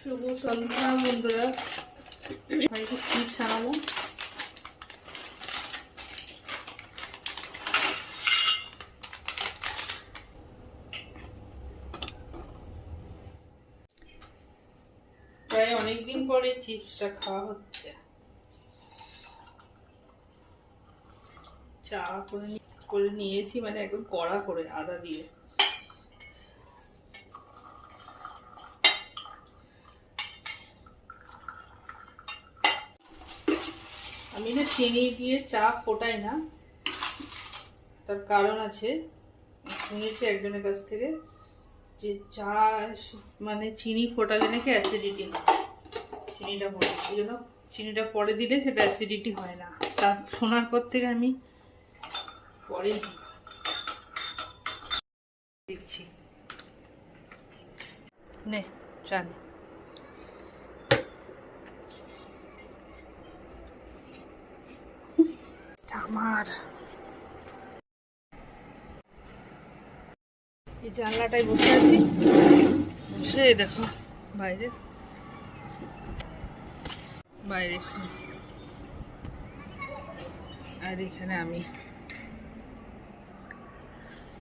শুভ সন্ধ্যা বন্ধুরা। একটু চিপস আনাবো। প্রায় অনেকদিন পরে চিপসটা খাওয়া হচ্ছে। চা করে নিয়েছি, মানে একদম কড়া করে আদা দিয়ে। আমি না চিনি দিয়ে চা ফোটাই না, তার কারণ আছে। শুনেছি একজনের কাছ থেকে যে চা মানে চিনি ফোটালে নাকি অ্যাসিডিটি হয়। চিনিটা পরে এই জন্য চিনিটা পরে দিলে সেটা অ্যাসিডিটি হয় না। তা শোনার পর থেকে আমি পরেই দিচ্ছি। নে চা নে। আমার এই জানলাটায় বসে আছি, বসে দেখো বাইরে বাইরে আর এখানে আমি